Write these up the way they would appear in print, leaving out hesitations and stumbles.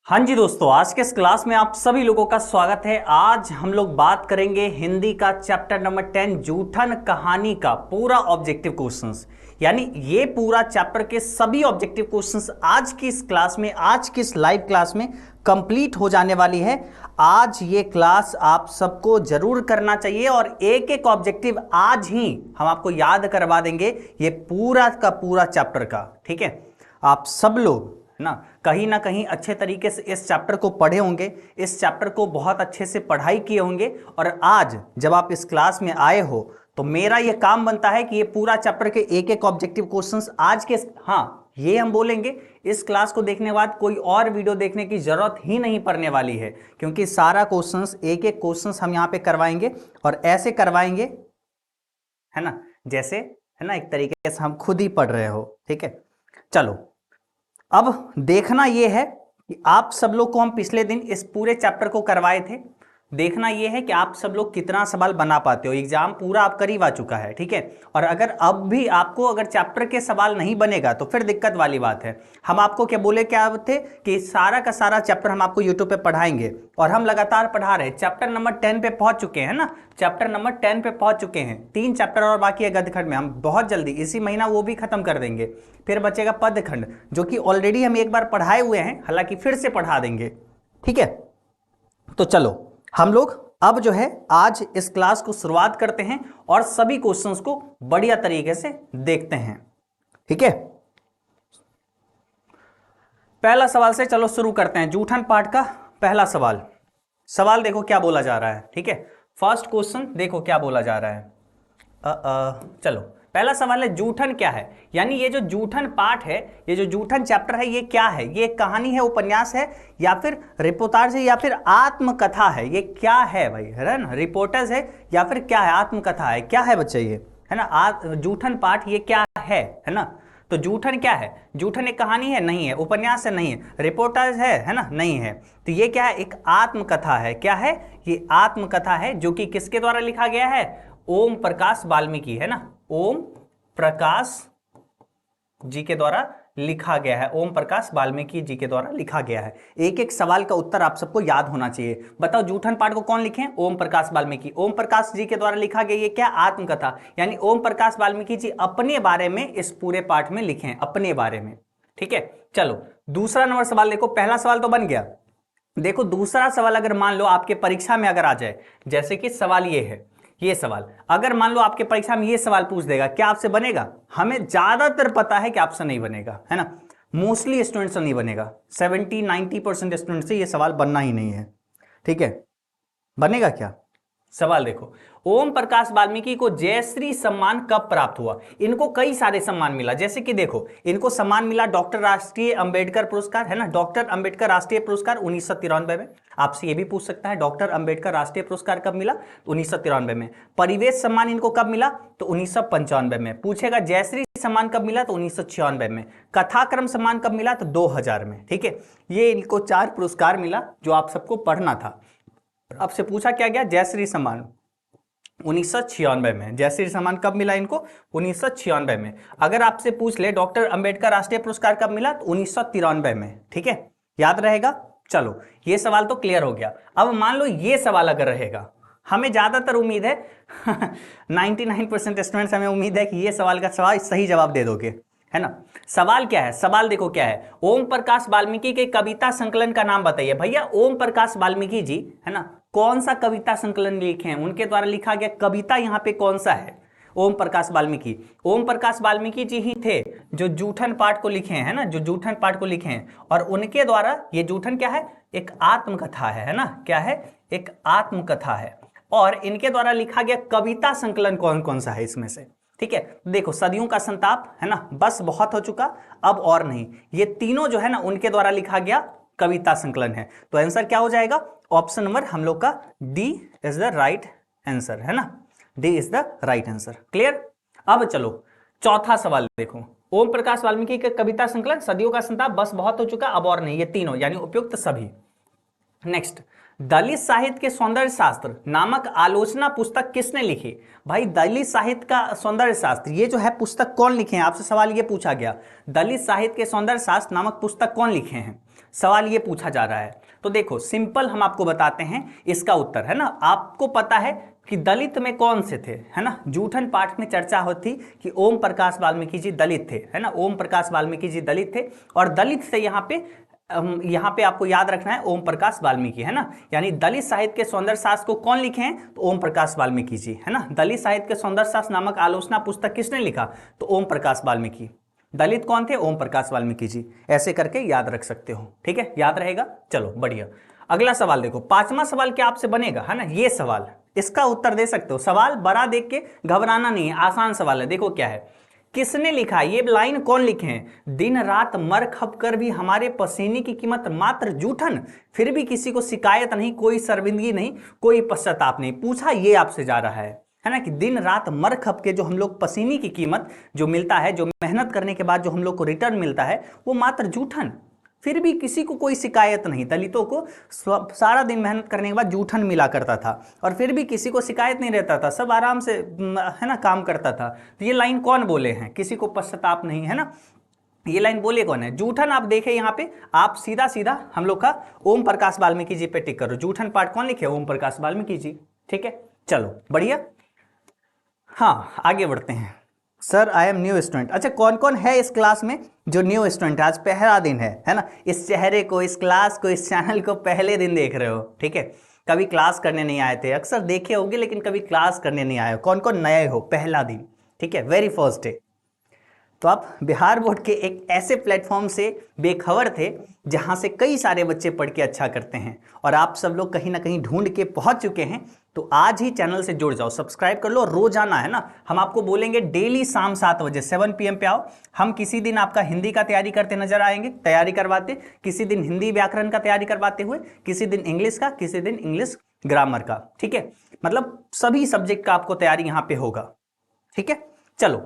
हाँ जी दोस्तों, आज के इस क्लास में आप सभी लोगों का स्वागत है। आज हम लोग बात करेंगे हिंदी का चैप्टर नंबर 10 जूठन कहानी का पूरा ऑब्जेक्टिव क्वेश्चंस। यानी ये पूरा चैप्टर के सभी ऑब्जेक्टिव क्वेश्चंस आज की इस क्लास में, आज की इस लाइव क्लास में कंप्लीट हो जाने वाली है। आज ये क्लास आप सबको जरूर करना चाहिए और एक एक ऑब्जेक्टिव आज ही हम आपको याद करवा देंगे ये पूरा का पूरा चैप्टर का। ठीक है, आप सब लोग ना कहीं अच्छे तरीके से इस चैप्टर को पढ़े होंगे, इस चैप्टर को बहुत अच्छे से पढ़ाई किए होंगे और आज जब आप इस क्लास में आए हो तो मेरा यह काम बनता है कि ये पूरा चैप्टर के एक एक ऑब्जेक्टिव क्वेश्चंस आज के, ये हम बोलेंगे इस क्लास को देखने के बाद कोई और वीडियो देखने की जरूरत ही नहीं पड़ने वाली है, क्योंकि सारा क्वेश्चंस एक एक क्वेश्चंस हम यहां पे करवाएंगे और ऐसे करवाएंगे, है ना, जैसे है ना एक तरीके से हम खुद ही पढ़ रहे हो। ठीक है, चलो अब देखना यह है कि आप सब लोग को हम पिछले दिन इस पूरे चैप्टर को करवाए थे। देखना यह है कि आप सब लोग कितना सवाल बना पाते हो। एग्जाम पूरा आप करीब आ चुका है, ठीक है, और अगर अब भी आपको अगर चैप्टर के सवाल नहीं बनेगा तो फिर दिक्कत वाली बात है। हम आपको क्या बोले, क्या थे कि सारा का सारा चैप्टर हम आपको यूट्यूब पे पढ़ाएंगे और हम लगातार पढ़ा रहे हैं। चैप्टर नंबर 10 पे पहुंच चुके हैं ना, चैप्टर नंबर 10 पे पहुंच चुके हैं। 3 चैप्टर और बाकी है गद्यखंड में, हम बहुत जल्दी इसी महीना वो भी खत्म कर देंगे। फिर बचेगा पद्यखंड, जो कि ऑलरेडी हम एक बार पढ़ाए हुए हैं, हालांकि फिर से पढ़ा देंगे। ठीक है, तो चलो हम लोग अब जो है आज इस क्लास को शुरुआत करते हैं और सभी क्वेश्चंस को बढ़िया तरीके से देखते हैं। ठीक है, पहला सवाल से चलो शुरू करते हैं। जूठन पाठ का पहला सवाल। सवाल देखो क्या बोला जा रहा है। ठीक है, फर्स्ट क्वेश्चन देखो क्या बोला जा रहा है। चलो पहला सवाल है जूठन क्या है। यानी ये जो जूठन पाठ है, ये जो जूठन चैप्टर है, ये क्या है? ये कहानी है, उपन्यास है, या फिर रिपोर्टाज है, या फिर आत्मकथा है? ये क्या है भाई, है ना? रिपोर्टर्स है या फिर क्या है? आत्मकथा है, क्या है बच्चे ये, है ना? जूठन पाठ ये क्या है ना? तो जूठन क्या है? जूठन एक कहानी है? नहीं है। उपन्यास है? नहीं है। रिपोर्टाज है ना? नहीं है। तो ये क्या है? एक आत्मकथा है। क्या है ये? आत्मकथा है, जो कि किसके द्वारा लिखा गया है? ओम प्रकाश वाल्मीकि, है ना? ओम प्रकाश जी के द्वारा लिखा गया है। ओम प्रकाश वाल्मीकि जी के द्वारा लिखा गया है। एक एक सवाल का उत्तर आप सबको याद होना चाहिए। बताओ जूठन पाठ को कौन लिखे? ओम प्रकाश वाल्मीकि। ओम प्रकाश जी के द्वारा लिखा गया ये क्या? आत्मकथा। यानी ओम प्रकाश वाल्मीकि जी अपने बारे में इस पूरे पाठ में लिखे हैं, अपने बारे में। ठीक है, चलो दूसरा नंबर सवाल देखो। पहला सवाल तो बन गया। देखो दूसरा सवाल अगर मान लो आपके परीक्षा में अगर आ जाए, जैसे कि सवाल ये है, ये सवाल अगर मान लो आपके परीक्षा में ये सवाल पूछ देगा, क्या आपसे बनेगा? हमें ज्यादातर पता है कि आपसे नहीं बनेगा, है ना? मोस्टली स्टूडेंट्स से नहीं बनेगा। 70-90% स्टूडेंट से ये सवाल बनना ही नहीं है। ठीक है, बनेगा क्या? सवाल देखो, ओम प्रकाश वाल्मीकि को जयश्री सम्मान कब प्राप्त हुआ? इनको कई सारे सम्मान मिला। जैसे कि देखो, इनको सम्मान मिला डॉक्टर राष्ट्रीय अंबेडकर पुरस्कार, है ना? डॉक्टर अंबेडकर राष्ट्रीय पुरस्कार 1993 में। आपसे ये भी पूछ सकता है डॉक्टर अंबेडकर राष्ट्रीय पुरस्कार कब मिला? 1993 में। परिवेश सम्मान इनको कब मिला? तो 1995 में। पूछेगा जयश्री सम्मान कब मिला? तो 1996 में। कथाक्रम सम्मान कब मिला? तो 2000 में। ठीक है, ये इनको 4 पुरस्कार मिला जो आप सबको पढ़ना था। आपसे पूछा क्या गया? जयश्री सम्मान 1996 में। जयश्री सम्मान कब मिला इनको? 1996 में। अगर आपसे पूछ ले डॉक्टर अंबेडकर राष्ट्रीय पुरस्कार कब मिला? तो 1993 में। ठीक है, याद रहेगा। चलो ये सवाल तो क्लियर हो गया। अब मान लो ये सवाल अगर रहेगा, हमें ज्यादातर उम्मीद है 99% स्टूडेंट्स हमें उम्मीद है कि ये सवाल का सही जवाब दे दोगे, है ना? सवाल क्या है? सवाल देखो क्या है। ओम प्रकाश वाल्मीकि के कविता संकलन का नाम बताइए। भैया ओम प्रकाश वाल्मीकि जी, है ना, कौन सा कविता संकलन लिखे हैं? उनके द्वारा लिखा गया कविता यहाँ पे कौन सा है? ओम प्रकाश वाल्मीकि। ओम प्रकाश वाल्मीकि जी ही थे जो जूठन पाठ को लिखे हैं, है ना? जो जूठन पाठ को लिखे हैं, और उनके द्वारा ये जूठन क्या है? एक आत्मकथा है ना? क्या है? एक आत्मकथा है। और इनके द्वारा लिखा गया कविता संकलन कौन कौन सा है इसमें से? ठीक है, देखो सदियों का संताप, है ना, बस बहुत हो चुका, अब और नहीं, ये तीनों जो है ना उनके द्वारा लिखा गया कविता संकलन है। तो आंसर क्या हो जाएगा? ऑप्शन नंबर हम लोग का D is the right answer, है ना? D is the right answer. Clear? अब चलो चौथा सवाल देखो। ओम प्रकाश वाल्मीकि के कविता संकलन, सदियों का संताप, बस बहुत हो चुका, अब और नहीं, ये तीनों यानी उपयुक्त सभी। नेक्स्ट, दलित साहित्य के सौंदर्य शास्त्र नामक आलोचना पुस्तक किसने लिखी? भाई दलित साहित्य का सौंदर्य शास्त्र ये जो है पुस्तक कौन लिखे हैं? आपसे सवाल ये पूछा गया, दलित साहित्य के सौंदर्य शास्त्र नामक पुस्तक कौन लिखे हैं, सवाल ये पूछा जा रहा है। तो देखो सिंपल हम आपको बताते हैं इसका उत्तर, है ना। आपको पता है कि दलित में कौन से थे, है ना। जूठन पाठ में चर्चा होती कि ओम प्रकाश वाल्मीकि जी दलित थे, है ना। ओम प्रकाश वाल्मीकि जी दलित थे और दलित से यहाँ पे आपको याद रखना है ओम प्रकाश वाल्मीकि, है ना। यानी दलित साहित्य के सौंदर्य शास्त्र को कौन लिखे हैं? तो ओम प्रकाश वाल्मीकि जी, है ना। दलित साहित्य के सौंदर्य शास्त्र नामक आलोचना पुस्तक किसने लिखा? तो ओम प्रकाश वाल्मीकि। दलित कौन थे? ओम प्रकाश वाल्मीकि जी। ऐसे करके याद रख सकते हो, ठीक है, याद रहेगा। चलो बढ़िया। अगला सवाल देखो, पांचवा सवाल क्या आपसे बनेगा, है ना। ये सवाल, इसका उत्तर दे सकते हो। सवाल बड़ा देख के घबराना नहीं है, आसान सवाल है। देखो क्या है, किसने लिखा? ये लाइन कौन लिखे हैं? दिन रात मर खप कर भी हमारे पसीने की कीमत मात्र जूठन, फिर भी किसी को शिकायत नहीं, कोई शर्मिंदगी नहीं, कोई पश्चाताप नहीं। पूछा ये आपसे जा रहा है ना, कि दिन रात मर खप के जो हम लोग पसीने की कीमत जो मिलता है, जो मेहनत करने के बाद जो हम लोग को रिटर्न मिलता है, वो मात्र जूठन, फिर भी किसी को कोई शिकायत नहीं। दलितों को सारा दिन मेहनत करने के बाद जूठन मिला करता था और फिर भी किसी को शिकायत नहीं रहता था, सब आराम से, है ना, काम करता था। तो ये लाइन कौन बोले हैं? किसी को पश्चाताप नहीं, है ना। ये लाइन बोले कौन है? जूठन। आप देखें यहाँ पे, आप सीधा सीधा हम लोग का ओम प्रकाश वाल्मीकि जी पे टिक करो। जूठन पाठ कौन लिखे? ओम प्रकाश वाल्मीकि जी, ठीक है। चलो बढ़िया, हाँ आगे बढ़ते हैं। Sir I am new student. अच्छा, कौन कौन है इस क्लास में जो न्यू स्टूडेंट? आज पहला दिन है ना। इस चेहरे को, इस क्लास को, इस चैनल को पहले दिन देख रहे हो, ठीक है। कभी क्लास करने नहीं आए थे, अक्सर देखे होंगे लेकिन कभी क्लास करने नहीं आए हो। कौन कौन नए हो? पहला दिन, ठीक है, वेरी फर्स्ट डे। तो आप बिहार बोर्ड के एक ऐसे प्लेटफॉर्म से बेखबर थे जहां से कई सारे बच्चे पढ़ के अच्छा करते हैं और आप सब लोग कहीं ना कहीं ढूंढ के पहुंच चुके हैं। तो आज ही चैनल से जुड़ जाओ, सब्सक्राइब कर लो। रोजाना, है ना, हम आपको बोलेंगे डेली शाम 7 बजे 7 PM पे आओ। हम किसी दिन आपका हिंदी का तैयारी करते नजर आएंगे, तैयारी करवाते, किसी दिन हिंदी व्याकरण का तैयारी करवाते हुए, किसी दिन इंग्लिश का, किसी दिन इंग्लिश ग्रामर का, ठीक है। मतलब सभी सब्जेक्ट का आपको तैयारी यहां पे होगा, ठीक है। चलो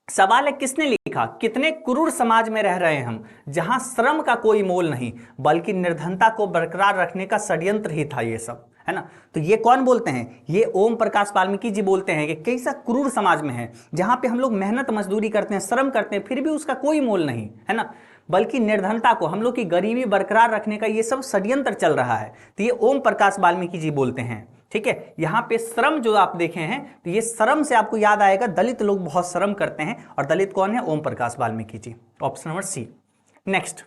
सवाल है, किसने लिखा? कितने क्रूर समाज में रह रहे हैं हम, जहां श्रम का कोई मोल नहीं बल्कि निर्धनता को बरकरार रखने का षड्यंत्र ही था ये सब, है ना। तो ये कौन बोलते हैं? ये ओम प्रकाश वाल्मीकि जी बोलते हैं कि कैसा क्रूर समाज में है जहां पे हम लोग मेहनत मजदूरी करते हैं, श्रम करते हैं, फिर भी उसका कोई मोल नहीं, है ना, बल्कि निर्धनता को, हम लोग की गरीबी बरकरार रखने का ये सब षड्यंत्र चल रहा है। तो ये ओम प्रकाश वाल्मीकि जी बोलते हैं, ठीक है। यहां पे श्रम जो आप देखे हैं, तो ये श्रम से आपको याद आएगा दलित लोग बहुत श्रम करते हैं, और दलित कौन है? Om Prakash Valmiki ji. Option number C. Next,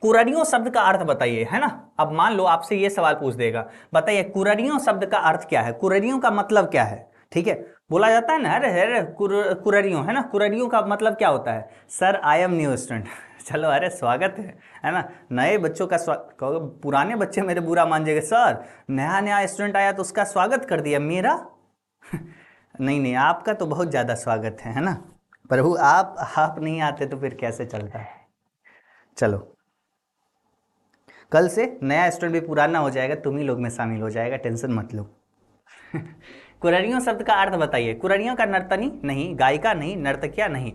कुररियों शब्द का अर्थ बताइए, है ना। अब मान लो आपसे ये सवाल पूछ देगा, बताइए कुररियों शब्द का अर्थ क्या है, कुररियों का मतलब क्या है, ठीक है। बोला जाता है ना, अरे कुररियों, है ना, कुररियों का मतलब क्या होता है? Sir I am new student. चलो अरे स्वागत है ना। नए बच्चों का स्वागत, पुराने बच्चे मेरे बुरा मान जाएंगे, सर नया नया स्टूडेंट आया तो उसका स्वागत कर दिया, मेरा नहीं नहीं, आपका तो बहुत ज़्यादा स्वागत है ना प्रभु। आप नहीं आते तो फिर कैसे चलता है। चलो कल से नया स्टूडेंट भी पुराना हो जाएगा, तुम ही लोग में शामिल हो जाएगा, टेंशन मत लो। कुररियों शब्द का अर्थ बताइए। कुररियों का नर्तनी नहीं, गायिका नहीं, नर्तकिया नहीं,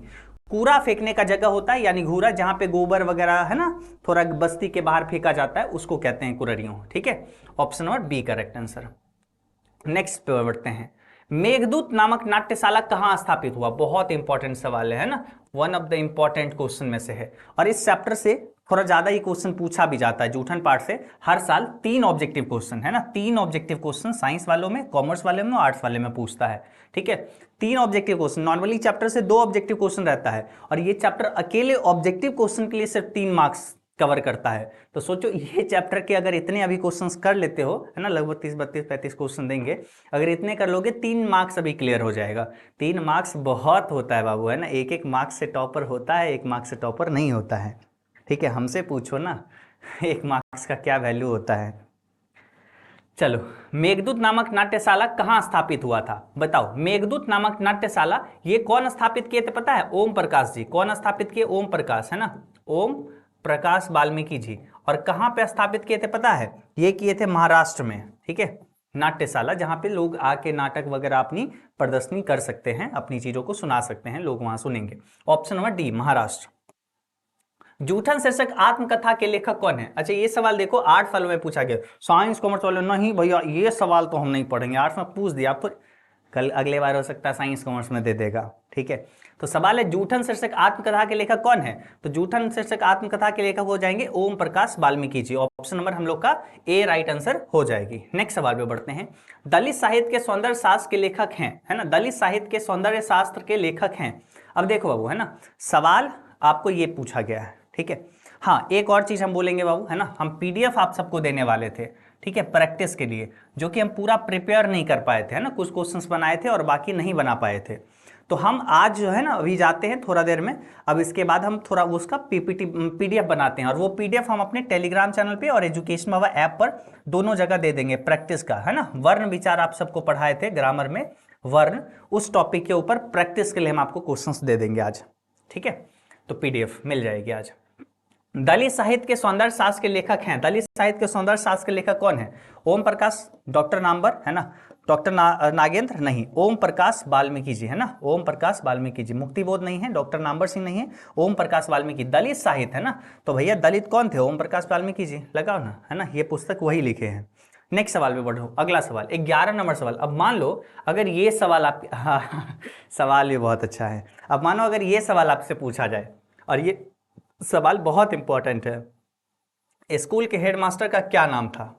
कूड़ा फेंकने का जगह होता है, यानी घूरा, जहां पे गोबर वगैरह, है ना, थोड़ा बस्ती के बाहर फेंका जाता है, उसको कहते हैं कुररियों, ठीक है। Option number B correct answer. Next पे बढ़ते हैं। मेघदूत नामक नाट्यशाला कहां स्थापित हुआ? बहुत इंपॉर्टेंट सवाल है ना, one of the important question में से है, और इस चैप्टर से थोड़ा ज्यादा ही क्वेश्चन पूछा भी जाता है। जूठन पाठ से हर साल 3 ऑब्जेक्टिव क्वेश्चन, है ना, 3 ऑब्जेक्टिव क्वेश्चन साइंस वालों में, कॉमर्स वाले में, आर्ट्स वाले में पूछता है, ठीक है। 3 ऑब्जेक्टिव क्वेश्चन, नॉर्मली चैप्टर से 2 ऑब्जेक्टिव क्वेश्चन रहता है, और ये चैप्टर अकेले ऑब्जेक्टिव क्वेश्चन के लिए सिर्फ 3 मार्क्स कवर करता है। तो सोचो ये चैप्टर के अगर इतने अभी क्वेश्चंस कर लेते हो, है ना, लगभग 30, 32, 35 क्वेश्चन देंगे, अगर इतने कर लोगे 3 मार्क्स अभी क्लियर हो जाएगा। 3 मार्क्स बहुत होता है बाबू, है ना, एक एक मार्क्स से टॉपर होता है, 1 मार्क्स से टॉपर नहीं होता है, ठीक है। हमसे पूछो ना 1 मार्क्स का क्या वैल्यू होता है। चलो, मेघदूत नामक नाट्यशाला कहां स्थापित हुआ था? बताओ, मेघदूत नामक नाट्यशाला ये कौन स्थापित किए थे पता है? ओम प्रकाश जी। कौन स्थापित किए? ओम प्रकाश, है ना, ओम प्रकाश वाल्मीकि जी। और कहां पे स्थापित किए थे पता है? ये किए थे महाराष्ट्र में, ठीक है। नाट्यशाला जहां पे लोग आके नाटक वगैरह अपनी प्रदर्शनी कर सकते हैं, अपनी चीजों को सुना सकते हैं, लोग वहां सुनेंगे। Option number D Maharashtra. Joothan शीर्षक आत्मकथा के लेखक कौन है? अच्छा ये सवाल देखो आर्ट्स वालों में पूछा गया, साइंस कॉमर्स वाले नहीं भैया ये सवाल तो हम नहीं पढ़ेंगे, आर्ट्स में पूछ दिया आपको, कल अगले बार हो सकता है साइंस कॉमर्स में दे देगा, ठीक है। तो सवाल है जूठन शीर्षक आत्मकथा के लेखक कौन है? तो जूठन शीर्षक आत्मकथा के लेखक हो जाएंगे ओम प्रकाश वाल्मीकि जी। ऑप्शन नंबर हम लोग का ए राइट आंसर हो जाएगी। नेक्स्ट सवाल पे बढ़ते हैं। दलित साहित्य के सौंदर्य शास्त्र के लेखक हैं, है ना, दलित साहित्य के सौंदर्य शास्त्र के लेखक हैं। अब देखो बाबू, है ना, सवाल आपको ये पूछा गया है, ठीक है। हाँ एक और चीज हम बोलेंगे बाबू, है ना, हम पीडीएफ आप सबको देने वाले थे, ठीक है, प्रैक्टिस के लिए, जो कि हम पूरा प्रिपेयर नहीं कर पाए थे, है ना, कुछ क्वेश्चंस बनाए थे और बाकी नहीं बना पाए थे। तो हम आज जो है ना अभी जाते हैं थोड़ा देर में, अब इसके बाद हम थोड़ा उसका पीपीटी पीडीएफ बनाते हैं और वो पीडीएफ हम अपने टेलीग्राम चैनल पे और एजुकेशन बाबा ऐप पर दोनों जगह दे देंगे प्रैक्टिस का, है ना। वर्ण विचार आप सबको पढ़ाए थे ग्रामर में, वर्ण, उस टॉपिक के ऊपर प्रैक्टिस के लिए हम आपको क्वेश्चंस दे देंगे आज, ठीक है। तो पीडीएफ मिल जाएगी आज। दलित साहित्य के सौंदर्य शास्त्र के लेखक हैं, दलित साहित्य के सौंदर्य शास्त्र के लेखक कौन है? ओम प्रकाश, डॉक्टर नामवर, है ना, डॉक्टर नागेंद्र नहीं, ओम प्रकाश वाल्मीकि जी, है ना, ओम प्रकाश वाल्मीकि जी। मुक्तिबोध नहीं है, डॉक्टर नामवर सिंह नहीं है, ओम प्रकाश वाल्मीकि। दलित साहित्य, है ना, तो भैया दलित कौन थे? ओम प्रकाश वाल्मीकि जी, लगाओ ना, है ना, ये पुस्तक वही लिखे हैं। नेक्स्ट सवाल पे बढ़ो, अगला सवाल 11 नंबर सवाल। अब मान लो अगर ये सवाल आप हाँ, सवाल भी बहुत अच्छा है। अब मानो अगर ये सवाल आपसे पूछा जाए, और ये सवाल बहुत इंपॉर्टेंट है, स्कूल के हेडमास्टर का क्या नाम था?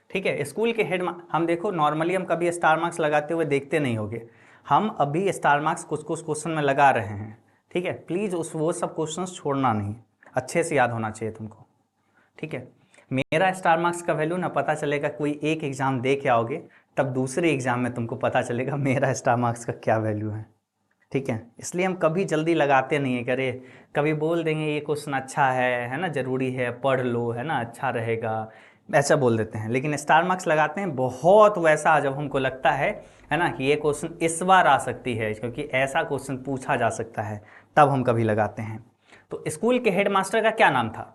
ठीक है, स्कूल के हम देखो नॉर्मली हम कभी स्टार मार्क्स लगाते हुए देखते नहीं होंगे, हम अभी स्टार मार्क्स कुछ कुछ क्वेश्चन में लगा रहे हैं, ठीक है। प्लीज़ वो सब क्वेश्चंस छोड़ना नहीं, अच्छे से याद होना चाहिए तुमको, ठीक है। मेरा स्टार मार्क्स का वैल्यू ना पता चलेगा, कोई एक एग्ज़ाम दे के आओगे तब दूसरे एग्ज़ाम में तुमको पता चलेगा मेरा स्टार मार्क्स का क्या वैल्यू है, ठीक है। इसलिए हम कभी जल्दी लगाते नहीं है, करे कभी बोल देंगे ये क्वेश्चन अच्छा है ना, ज़रूरी है, पढ़ लो, है ना, अच्छा रहेगा, ऐसा बोल देते हैं। लेकिन स्टार मार्क्स लगाते हैं बहुत वैसा जब हमको लगता है ना, कि ये क्वेश्चन इस बार आ सकती है क्योंकि ऐसा क्वेश्चन पूछा जा सकता है, तब हम कभी लगाते हैं। तो स्कूल के हेडमास्टर का क्या नाम था?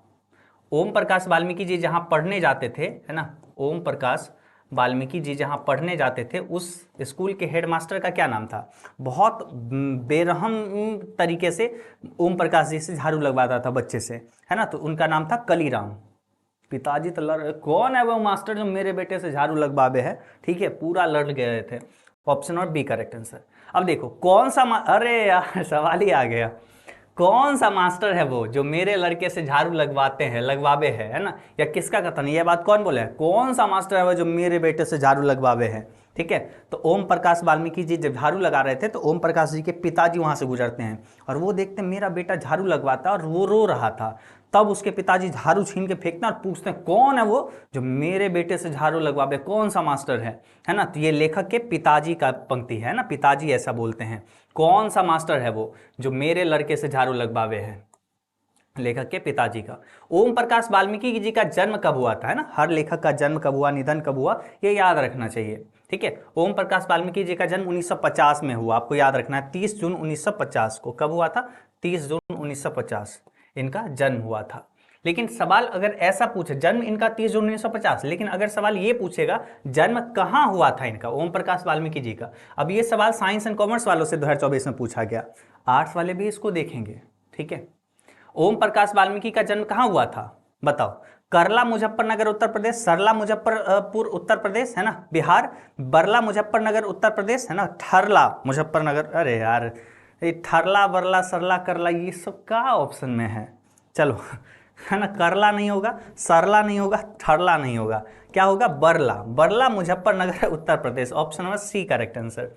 ओम प्रकाश वाल्मीकि जी जहाँ पढ़ने जाते थे, है ना, ओम प्रकाश वाल्मीकि जी जहाँ पढ़ने जाते थे उस स्कूल के हेडमास्टर का क्या नाम था? बहुत बेरहम तरीके से ओम प्रकाश जी से झाड़ू लगवाता था बच्चे से, है ना, तो उनका नाम था कलीराम। पिताजी तो लड़, कौन है वो मास्टर जो मेरे बेटे से झाड़ू लगवाबे है, ठीक है, पूरा लड़ गए थे। ऑप्शन और बी करेक्ट आंसर। अब देखो कौन सा अरे यार सवाल ही आ गया, कौन सा मास्टर है वो जो मेरे लड़के से झाड़ू लगवाते हैं, लगवाबे है ना, या किसका कथन? ये बात कौन बोले है? कौन सा मास्टर है वो जो मेरे बेटे से झाड़ू लगवाबे है, ठीक है। तो ओम प्रकाश वाल्मीकि जी जब झाड़ू लगा रहे थे तो ओम प्रकाश जी के पिताजी वहां से गुजरते हैं और वो देखते हैं मेरा बेटा झाड़ू लगवाता है और वो रो रहा था, तब उसके पिताजी झाड़ू छीन के फेंकते हैं और पूछते हैं कौन है वो जो मेरे बेटे से झाड़ू लगवाबे, कौन सा मास्टर है ना। तो ये लेखक के पिताजी का पंक्ति है ना, पिताजी ऐसा बोलते हैं, कौन सा मास्टर है वो जो मेरे लड़के से झाड़ू लगवाबे है, लेखक के पिताजी का। ओम प्रकाश वाल्मीकि जी का जन्म कब हुआ था, है ना, हर लेखक का जन्म कब हुआ, निधन कब हुआ, ये याद रखना चाहिए, ठीक है। ओम प्रकाश वाल्मीकि जी का जन्म 1950 में हुआ, आपको याद रखना है, 30 जून 1950 को। कब हुआ था? 30 जून 1950 इनका जन्म हुआ था। लेकिन सवाल अगर ऐसा पूछे, जन्म इनका 30 जून 1950, लेकिन अगर सवाल ये पूछेगा जन्म कहाँ हुआ था इनका, ओम प्रकाश वाल्मीकि जी का, अब ये सवाल साइंस एंड कॉमर्स वालों से 2024 में पूछा गया, आर्ट्स वाले भी इसको देखेंगे, ठीक है। ओम प्रकाश वाल्मीकि का जन्म कहाँ हुआ था बताओ? करला मुजफ्फरनगर उत्तर प्रदेश, सरला मुजफ्फरपुर उत्तर प्रदेश, है ना, बिहार, बरला मुजफ्फरनगर उत्तर प्रदेश, है ना, ठरला मुजफ्फरनगर, अरे यार ये ठरला बरला सरला करला ये सब का ऑप्शन में है? चलो है ना, करला नहीं होगा, सरला नहीं होगा, ठरला नहीं होगा, क्या होगा? Barla, Barla Muzaffarnagar Uttar Pradesh. Option number C correct answer.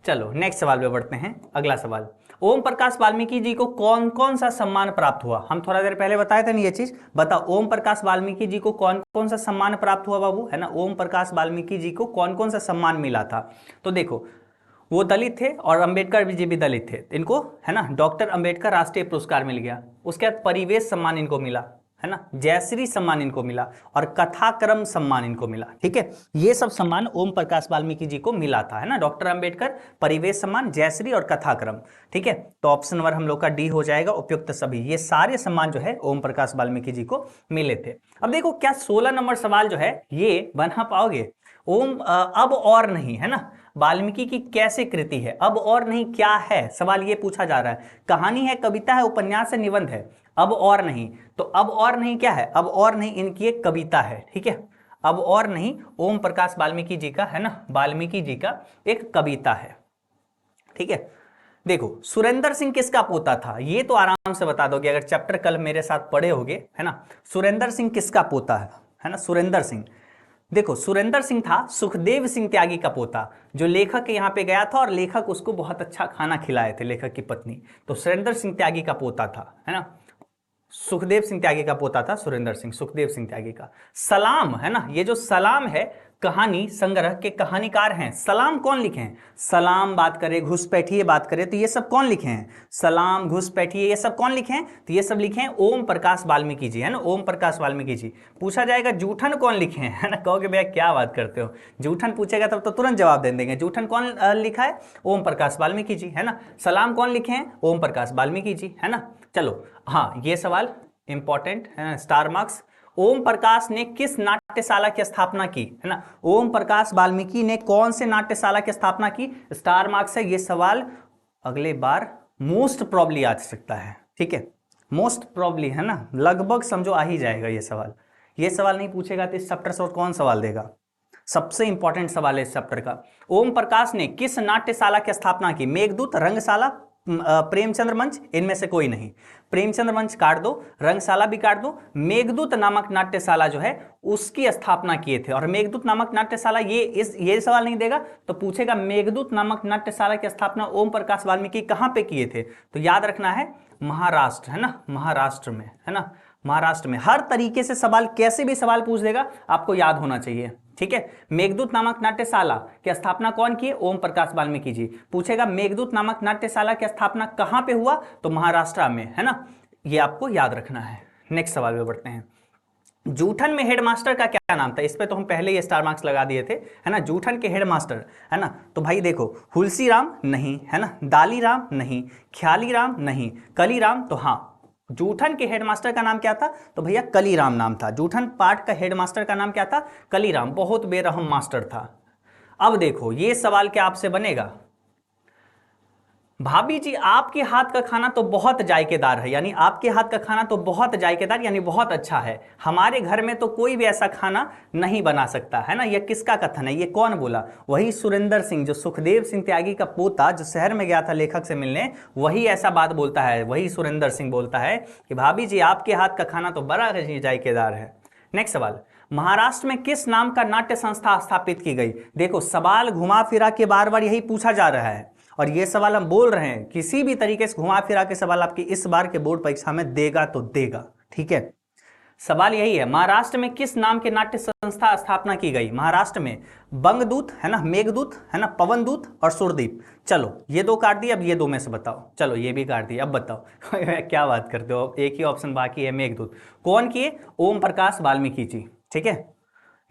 चलो नेक्स्ट सवाल पे बढ़ते हैं, अगला सवाल। ओम प्रकाश वाल्मीकि जी को कौन कौन सा सम्मान प्राप्त हुआ? हम थोड़ा देर पहले बताए थे ना ये चीज, बताओ ओम प्रकाश वाल्मीकि जी को कौन कौन सा सम्मान प्राप्त हुआ बाबू, है ना, ओम प्रकाश वाल्मीकि जी को कौन कौन सा सम्मान मिला था? तो देखो वो दलित थे और अंबेडकर जी भी दलित थे, इनको, है ना, डॉक्टर अंबेडकर राष्ट्रीय पुरस्कार मिल गया, उसके बाद परिवेश सम्मान इनको मिला, है ना, जयश्री सम्मान इनको मिला और कथाक्रम सम्मान इनको मिला, ठीक है। ये सब सम्मान ओम प्रकाश वाल्मीकि जी को मिला था, है ना, डॉक्टर अंबेडकर, परिवेश सम्मान, जयश्री और कथाक्रम, ठीक है। तो ऑप्शन नंबर हम लोग का डी हो जाएगा, उपयुक्त सभी। ये सारे सम्मान जो है ओम प्रकाश वाल्मीकि जी को मिले थे। अब देखो क्या 16 नंबर सवाल जो है ये बना पाओगे? ओम अब और नहीं, है ना, वाल्मीकि की कैसे कृति है? अब और नहीं क्या है? सवाल ये पूछा जा रहा है। कहानी है, कविता है, उपन्यास है, निबंध है? अब और नहीं, तो अब और नहीं क्या है? अब और नहीं इनकी एक कविता है, ठीक है। अब और नहीं ओम प्रकाश वाल्मीकि जी का, है ना, वाल्मीकि जी का एक कविता है, ठीक है। देखो सुरेंद्र सिंह किसका पोता था? ये तो आराम से बता दोगे अगर चैप्टर कल मेरे साथ पढ़े होगे, है ना। सुरेंद्र सिंह किसका पोता है ना, सुरेंद्र सिंह। देखो सुरेंद्र सिंह था सुखदेव सिंह त्यागी का पोता, जो लेखक यहाँ पे गया था और लेखक उसको बहुत अच्छा खाना खिलाए थे, लेखक की पत्नी। तो सुरेंद्र सिंह त्यागी का पोता था, है ना। सुखदेव सिंह त्यागी का पोता था सुरेंद्र सिंह, सुखदेव सिंह त्यागी का। सलाम, है ना, ये जो सलाम है कहानी संग्रह के कहानीकार हैं। सलाम कौन लिखे हैं? सलाम बात करें, घुसपैठिए बात करें, तो ये सब कौन लिखे हैं? सलाम, घुसपैठिए, ये सब कौन लिखे हैं? तो ये सब लिखे हैं ओम प्रकाश वाल्मीकि जी, है ना, ओम प्रकाश वाल्मीकि जी। पूछा जाएगा जूठन कौन लिखे हैं, है ना, कहोगे भैया क्या बात करते हो, जूठन पूछेगा तब तो तुरंत जवाब दे देंगे। जूठन कौन लिखा है? ओम प्रकाश वाल्मीकि जी, है ना। सलाम कौन लिखे हैं? ओम प्रकाश वाल्मीकि जी, है ना। चलो हाँ, ये सवाल इंपॉर्टेंट है, स्टार मार्क्स। ओम प्रकाश ने किस नाट्यशाला की स्थापना की, है ना। ओम प्रकाश वाल्मीकि ने कौन से नाट्यशाला की स्थापना की? स्टार मार्क्स है। ये सवाल अगले बार मोस्ट प्रॉब्ली आ सकता है, ठीक है, मोस्ट प्रॉब्ली, है ना, लगभग समझो आ ही जाएगा ये सवाल। ये सवाल नहीं पूछेगा तो इस चैप्टर से और कौन सवाल देगा? सबसे इंपॉर्टेंट सवाल है इस चैप्टर का। ओम प्रकाश ने किस नाट्यशाला की स्थापना की? मेघदूत, रंगशाला, प्रेमचंद्र मंच, इनमें से कोई नहीं। प्रेमचंद्र मंच काट दो, रंगशाला भी काट दो। मेघदूत नामक नाट्यशाला जो है उसकी स्थापना किए थे। और मेघदूत नामक नाट्यशाला, ये सवाल नहीं देगा तो पूछेगा मेघदूत नामक नाट्यशाला की स्थापना ओम प्रकाश वाल्मीकि कहां पे किए थे? तो याद रखना है महाराष्ट्र, है ना, महाराष्ट्र में, है ना, महाराष्ट्र में। हर तरीके से सवाल, कैसे भी सवाल पूछ देगा आपको याद होना चाहिए, ठीक है। मेघदूत नामक नाट्यशाला की स्थापना कौन की? ओम प्रकाश वाल्मीकि जी। पूछेगा मेघदूत नामक नाट्यशाला की स्थापना कहां पे हुआ? तो महाराष्ट्र में, है ना, ये आपको याद रखना है। नेक्स्ट सवाल पे बढ़ते हैं। जूठन में हेडमास्टर का क्या नाम था? इस पे तो हम पहले ही स्टार मार्क्स लगा दिए थे, है ना। जूठन के हेडमास्टर, है ना, तो भाई देखो हुलसी राम नहीं, है ना, दाली राम नहीं, ख्याली राम नहीं, कली राम, तो हाँ, जूठन के हेडमास्टर का नाम क्या था? तो भैया कलीराम नाम था। जूठन पाठ का हेडमास्टर का नाम क्या था? कलीराम। बहुत बेरहम मास्टर था। अब देखो ये सवाल क्या आपसे बनेगा? भाभी जी आपके हाथ का खाना तो बहुत जायकेदार है, यानी आपके हाथ का खाना तो बहुत जायकेदार यानी बहुत अच्छा है, हमारे घर में तो कोई भी ऐसा खाना नहीं बना सकता, है ना। यह किसका कथन है? ये कौन बोला? वही सुरेंद्र सिंह, जो सुखदेव सिंह त्यागी का पोता, जो शहर में गया था लेखक से मिलने, वही ऐसा बात बोलता है। वही सुरेंद्र सिंह बोलता है कि भाभी जी आपके हाथ का खाना तो बड़ा जायकेदार है। नेक्स्ट सवाल, महाराष्ट्र में किस नाम का नाट्य संस्था स्थापित की गई? देखो सवाल घुमा फिरा के बार बार यही पूछा जा रहा है, और ये सवाल हम बोल रहे हैं किसी भी तरीके से घुमा फिरा के सवाल आपकी इस बार के बोर्ड परीक्षा में देगा तो देगा, ठीक है। सवाल यही है, महाराष्ट्र में किस नाम के नाट्य संस्था स्थापना की गई? महाराष्ट्र में बंगदूत, है ना, मेघदूत, है ना, पवनदूत और सुरदीप। चलो ये दो काट दिए, अब ये दो में से बताओ। चलो ये भी काट दिए, अब बताओ क्या बात करते हो, एक ही ऑप्शन बाकी है, मेघदूत। कौन किए? ओम प्रकाश वाल्मीकि जी, ठीक है।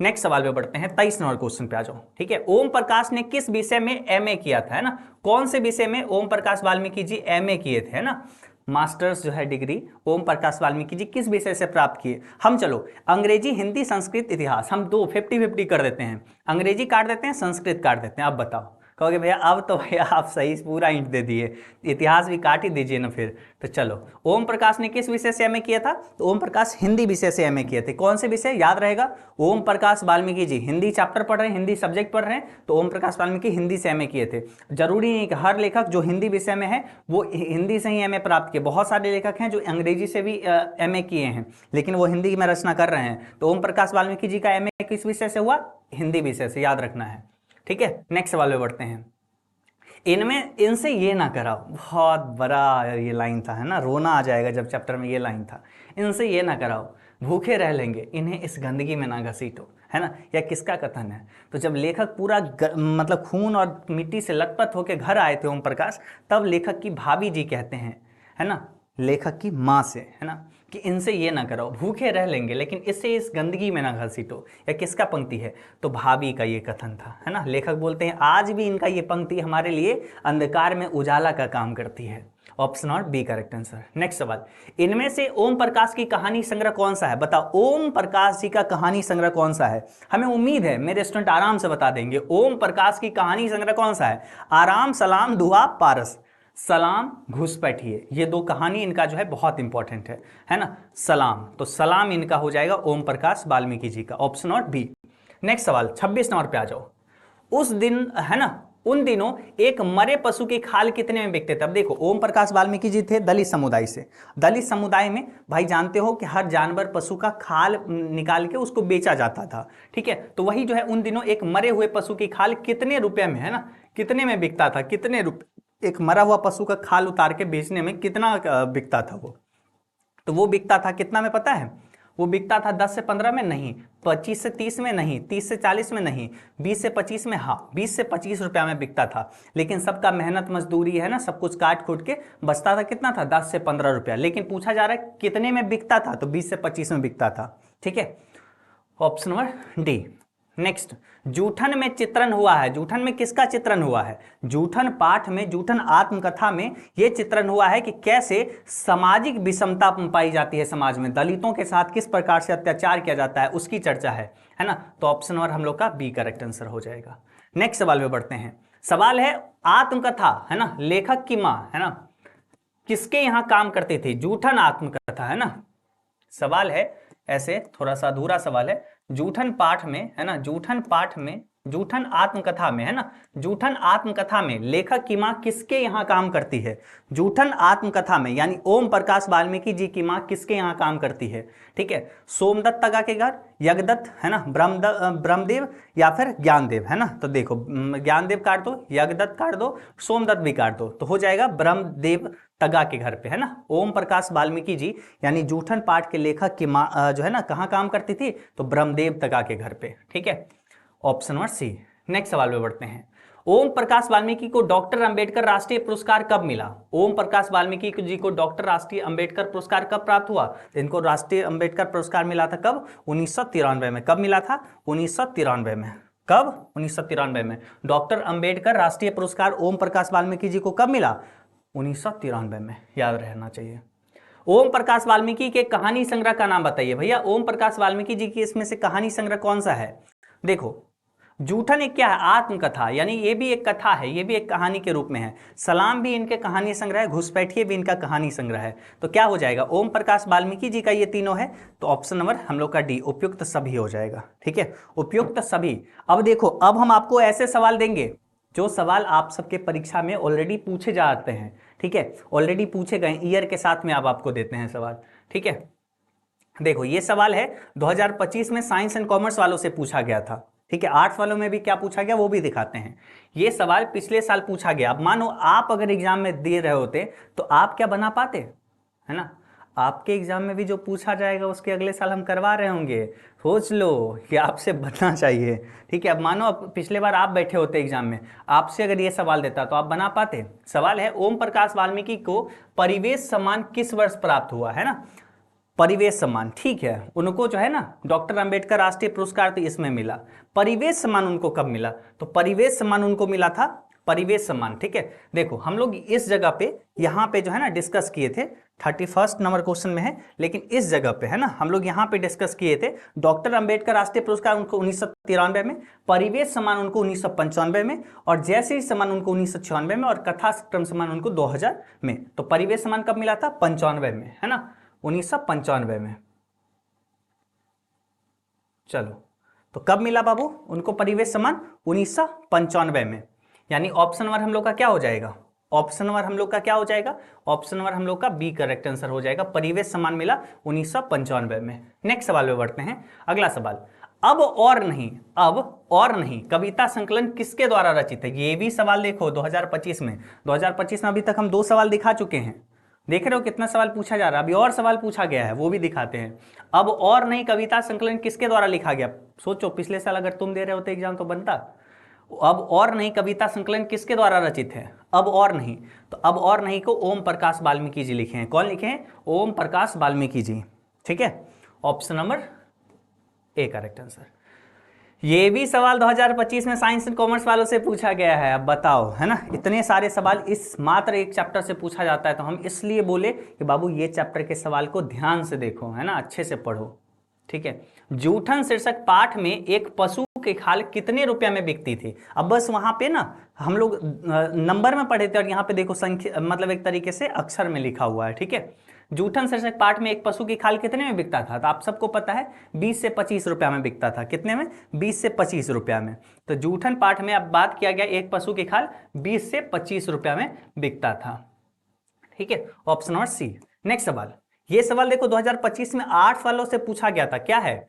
नेक्स्ट सवाल पे बढ़ते हैं, 23 नंबर क्वेश्चन पे आ जाओ, ठीक है। ओम प्रकाश ने किस विषय में एमए किया था, है ना, कौन से विषय में ओम प्रकाश वाल्मीकि जी एमए किए थे, है ना, मास्टर्स जो है डिग्री ओम प्रकाश वाल्मीकि जी किस विषय से प्राप्त किए? हम चलो अंग्रेजी, हिंदी, संस्कृत, इतिहास, हम दो 50-50 कर देते हैं, अंग्रेजी काट देते हैं, संस्कृत काट देते हैं। अब बताओ, कहोगे भैया अब तो भैया आप सही पूरा इंट दे दिए, इतिहास भी काट ही दीजिए ना फिर। तो चलो ओम प्रकाश ने किस विषय से एमए किया था? तो ओम प्रकाश हिंदी विषय से एमए किए थे। कौन से विषय? याद रहेगा, ओम प्रकाश वाल्मीकि जी हिंदी चैप्टर पढ़ रहे हैं, हिंदी सब्जेक्ट पढ़ रहे हैं, तो ओम प्रकाश वाल्मीकि हिंदी से एमए किए थे। जरूरी नहीं कि हर लेखक जो हिंदी विषय में है वो हिंदी से ही एमए प्राप्त किए, बहुत सारे लेखक हैं जो अंग्रेजी से भी एमए किए हैं लेकिन वो हिंदी में रचना कर रहे हैं। तो ओम प्रकाश वाल्मीकि जी का एमए किस विषय से हुआ? हिंदी विषय से, याद रखना है, ठीक है। नेक्स्ट सवाल पे बढ़ते हैं। इनसे ये ना कराओ, बहुत बड़ा ये लाइन था, है ना, रोना आ जाएगा जब चैप्टर में ये लाइन था। इनसे ये ना कराओ, भूखे रह लेंगे, इन्हें इस गंदगी में ना घसीटो, है ना। यह किसका कथन है? तो जब लेखक पूरा मतलब खून और मिट्टी से लथपथ होकर घर आए थे ओम प्रकाश, तब लेखक की भाभी जी कहते हैं, है ना, लेखक की माँ से, है ना, कि इनसे ये ना करो, भूखे रह लेंगे लेकिन इससे इस गंदगी में ना घसीटो। या किसका पंक्ति है? तो भाभी का ये कथन था, है ना। लेखक बोलते हैं आज भी इनका ये पंक्ति हमारे लिए अंधकार में उजाला का काम करती है। ऑप्शन और बी करेक्ट आंसर। नेक्स्ट सवाल, इनमें से ओम प्रकाश की कहानी संग्रह कौन सा है? बताओ ओम प्रकाश जी का कहानी संग्रह कौन सा है? हमें उम्मीद है मेरे स्टूडेंट आराम से बता देंगे। ओम प्रकाश की कहानी संग्रह कौन सा है? आराम, सलाम, दुआ, पारस। सलाम, घुसपैठिए, ये दो कहानी इनका जो है बहुत इंपॉर्टेंट है ना। सलाम, तो सलाम इनका हो जाएगा ओम प्रकाश वाल्मीकि जी का, ऑप्शन और बी। नेक्स्ट सवाल 26 नंबर पे आ जाओ। उस दिन है ना, उन दिनों एक मरे पशु की खाल कितने में बिकते थे? अब देखो ओम प्रकाश वाल्मीकि जी थे दलित समुदाय से। दलित समुदाय में भाई जानते हो कि हर जानवर पशु का खाल निकाल के उसको बेचा जाता था, ठीक है। तो वही जो है उन दिनों एक मरे हुए पशु की खाल कितने रुपए में, है ना, कितने में बिकता था? कितने रुपए एक मरा हुआ पशु का खाल उतार के बेचने में कितना बिकता था वो? तो वो बिकता था कितना में पता है? वो बिकता था 10 से 15 में नहीं, 25 से 30 में नहीं, 30 से 40 में नहीं, 20 से 25 में, हाँ 20 से 25 रुपया में बिकता था। लेकिन सबका मेहनत मजदूरी है ना, सब कुछ काट कूट के बचता था कितना था? 10 से 15 रुपया। लेकिन पूछा जा रहा है कितने में बिकता था? तो 20 से 25 में बिकता था, ठीक है, ऑप्शन नंबर डी। नेक्स्ट, जूठन में चित्रण हुआ है। जूठन में किसका चित्रण हुआ है? जूठन पाठ में, जूठन आत्मकथा में यह चित्रण हुआ है कि कैसे सामाजिक विषमता पाई जाती है समाज में, दलितों के साथ किस प्रकार से अत्याचार किया जाता है उसकी चर्चा है ना। तो ऑप्शन और हम लोग का बी करेक्ट आंसर हो जाएगा। नेक्स्ट सवाल में बढ़ते हैं। सवाल है आत्मकथा, है ना, लेखक की मां, है ना, किसके यहां काम करते थे? जूठन आत्मकथा, है ना। सवाल है ऐसे थोड़ा सा अधूरा सवाल है। जूठन पाठ में, है ना, जूठन पाठ में, जूठन आत्मकथा में, है ना, जूठन आत्मकथा में लेखक की मां किसके यहां काम करती है? जूठन आत्मकथा में यानी ओम प्रकाश वाल्मीकि जी की मां किसके यहां काम करती है? ठीक है, सोमदत्त तगा के घर, यज्ञदत्त, है ना, ब्रह्मदेव या फिर ज्ञानदेव, है ना। तो देखो ज्ञानदेव काट दो, यज्ञदत्त काट दो, सोमदत्त भी काट दो, तो हो जाएगा ब्रह्मदेव तगा के घर पे, है ना। ओम प्रकाश वाल्मीकि जी यानी जूठन पाठ के लेखक की मां जो है ना कहां काम करती थी? तो ब्रह्मदेव तगा के घर पे, ठीक है, ऑप्शन नंबर सी। नेक्स्ट सवाल में बढ़ते हैं। ओम प्रकाश वाल्मीकि को डॉक्टर अंबेडकर राष्ट्रीय पुरस्कार कब मिला? ओम प्रकाश वाल्मीकि जी को डॉक्टर राष्ट्रीय अंबेडकर पुरस्कार कब प्राप्त हुआ? तो इनको राष्ट्रीय अंबेडकर पुरस्कार मिला था कब? 1993 में। कब मिला था? 1993 में। कब? 1993 में। डॉक्टर अंबेडकर राष्ट्रीय पुरस्कार ओम प्रकाश वाल्मीकि जी को कब मिला? 1993 में, याद रहना चाहिए। ओम प्रकाश वाल्मीकि के कहानी संग्रह का नाम बताइए भैया। ओम प्रकाश वाल्मीकि जी की इसमें से कहानी संग्रह कौन सा है? देखो जूठन एक क्या है? आत्मकथा, यानी ये भी एक कथा है, ये भी एक कहानी के रूप में है। सलाम भी इनके कहानी संग्रह है, घुसपैठिए भी इनका कहानी संग्रह है। तो क्या हो जाएगा? ओम प्रकाश वाल्मीकि जी का ये तीनों है, तो ऑप्शन नंबर हम लोग का डी उपयुक्त सभी हो जाएगा, ठीक है, उपयुक्त सभी। अब देखो, अब हम आपको ऐसे सवाल देंगे जो सवाल आप सबके परीक्षा में ऑलरेडी पूछे जाते हैं, ठीक है, ऑलरेडी पूछे गए, ईयर के साथ में अब आपको देते हैं सवाल, ठीक है। देखो ये सवाल है 2025 में साइंस एंड कॉमर्स वालों से पूछा गया था, ठीक है। आर्ट्स वालों में भी क्या पूछा गया वो भी दिखाते हैं। ये सवाल पिछले साल पूछा गया। अब मानो आप अगर एग्जाम में दे रहे होते तो आप क्या बना पाते, है ना। आपके एग्जाम में भी जो पूछा जाएगा उसके अगले साल हम करवा रहे होंगे। सोच लो कि आपसे बनना चाहिए, ठीक है। अब मानो अब पिछले बार आप बैठे होते एग्जाम में, आपसे अगर ये सवाल देता तो आप बना पाते। सवाल है ओम प्रकाश वाल्मीकि को परिवेश सम्मान किस वर्ष प्राप्त हुआ, है ना। परिवेश सम्मान, ठीक है, उनको जो है ना डॉक्टर अंबेडकर राष्ट्रीय पुरस्कार तो इसमें मिला। परिवेश सम्मान उनको कब मिला? तो परिवेश सम्मान उनको मिला था, परिवेश सम्मान, ठीक है। देखो हम लोग इस जगह पे यहाँ पे जो है ना डिस्कस किए थे, 31 नंबर क्वेश्चन में है, लेकिन इस जगह पे है ना हम लोग यहाँ पे डिस्कस किए थे डॉक्टर अंबेडकर राष्ट्रीय पुरस्कार उनको 1993 में, परिवेश सम्मान उनको 1995 में, और जय श्री सम्मान उनको 1996 में, और कथा क्रम सम्मान उनको 2000 में। तो परिवेश सम्मान कब मिला था? 95 में, है ना, 1995 में। चलो तो कब मिला बाबू उनको परिवेश सम्मान? 1995 में। यानी ऑप्शन नंबर हम लोग का क्या हो जाएगा? ऑप्शन नंबर हम लोग का क्या हो जाएगा? ऑप्शन नंबर हम लोग का बी करेक्ट आंसर हो जाएगा, परिवेश सम्मान मिला 1995 में। नेक्स्ट सवाल में बढ़ते हैं। अगला सवाल, अब और नहीं, अब और नहीं कविता संकलन किसके द्वारा रचित है? ये भी सवाल देखो 2025 में, 2025 में अभी तक हम 2 सवाल दिखा चुके हैं। देख रहे हो कितना सवाल पूछा जा रहा है, अभी और सवाल पूछा गया है, वो भी दिखाते हैं। अब और नहीं कविता संकलन किसके द्वारा लिखा गया? सोचो पिछले साल अगर तुम दे रहे होते एग्जाम तो बनता। अब और नहीं कविता संकलन किसके द्वारा रचित है? अब और नहीं, तो अब और नहीं को ओम प्रकाश वाल्मीकि जी लिखे हैं। कौन लिखे हैं? ओम प्रकाश वाल्मीकि जी, ठीक है, option number A correct answer. ये भी सवाल 2025 में साइंस एंड कॉमर्स वालों से पूछा गया है। अब बताओ, है ना, इतने सारे सवाल इस मात्र एक चैप्टर से पूछा जाता है, तो हम इसलिए बोले कि बाबू ये चैप्टर के सवाल को ध्यान से देखो, है ना, अच्छे से पढ़ो। ठीक है, जूठन शीर्षक पाठ में एक पशु की खाल कितने रुपया में बिकती थी। अब बस वहां पे ना हम लोग नंबर में पढ़े थे और यहाँ पे देखो संख्या, मतलब एक तरीके से अक्षर में लिखा हुआ है। ठीक है, जूठन शीर्षक पाठ में एक पशु की खाल कितने में बिकता था, तो आप सबको पता है 20 से 25 रुपया में बिकता था। कितने में? 20 से 25 रुपया में। तो जूठन पाठ में अब बात किया गया एक पशु की खाल 20 से 25 रुपया में बिकता था। ठीक है, ऑप्शन नंबर सी। नेक्स्ट सवाल, ये सवाल देखो 2025 में आर्ट्स वालों से पूछा गया था। क्या है?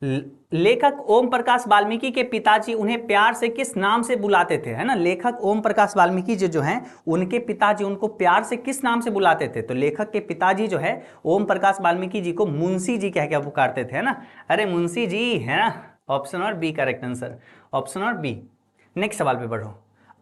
लेखक ओम प्रकाश वाल्मीकि के पिताजी उन्हें प्यार से किस नाम से बुलाते थे, है ना। लेखक ओम प्रकाश वाल्मीकि जो हैं उनके पिताजी उनको प्यार से किस नाम से बुलाते थे, तो लेखक के पिताजी जो है ओम प्रकाश वाल्मीकि जी को मुंशी जी कह के पुकारते थे, है ना। अरे मुंशी जी, है ना। ऑप्शन और बी करेक्ट आंसर, ऑप्शन और बी। नेक्स्ट सवाल पे बढ़ो।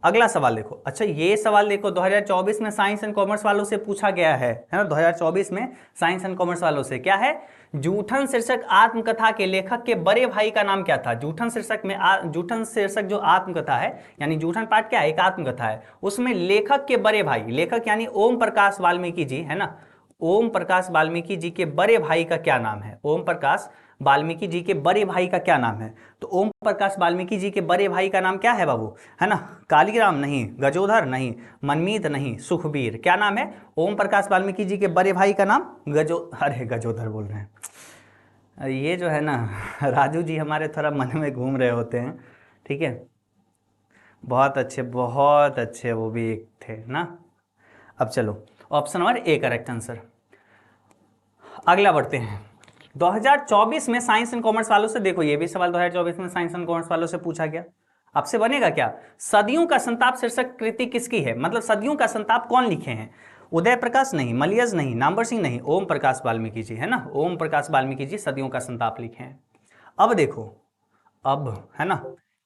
अगला सवाल देखो। अच्छा, ये सवाल देखो 2024 में साइंस एंड कॉमर्स वालों से पूछा गया है ना। 2024 में साइंस एंड कॉमर्स वालों से क्या है? जूठन शीर्षक आत्मकथा के लेखक के बड़े भाई का नाम क्या था। जूठन शीर्षक में जूठन शीर्षक जो आत्मकथा है, यानी जूठन पाठ क्या है, एक आत्मकथा है, उसमें लेखक के बड़े भाई, लेखक यानी ओम प्रकाश वाल्मीकि जी, है ना। ओम प्रकाश वाल्मीकि जी के बड़े भाई का क्या नाम है? ओम प्रकाश वाल्मीकि जी के बड़े भाई का क्या नाम है? तो ओम प्रकाश वाल्मीकि जी के बड़े भाई का नाम क्या है बाबू, है ना। कालीराम नहीं, गजोधर नहीं, मनमीत नहीं, सुखबीर। क्या नाम है ओम प्रकाश वाल्मीकि जी के बड़े भाई का नाम? अरे गजोधर बोल रहे हैं। अरे ये जो है ना राजू जी हमारे थोड़ा मन में घूम रहे होते हैं। ठीक है, बहुत अच्छे, बहुत अच्छे वो भी एक थे ना। अब चलो, option number A correct answer. अगला बढ़ते हैं। 2024 में साइंस एंड कॉमर्स वालों से देखो, ये भी सवाल 2024 में साइंस एंड कॉमर्स वालों से पूछा गया। आपसे बनेगा क्या? सदियों का संताप शीर्षक कृति किसकी है, मतलब सदियों का संताप कौन लिखे हैं? उदय प्रकाश नहीं, मलियज नहीं, नामवर सिंह नहीं, ओम प्रकाश वाल्मीकि जी, है ना। ओम प्रकाश वाल्मीकि जी सदियों का संताप लिखे हैं। अब देखो, अब है ना,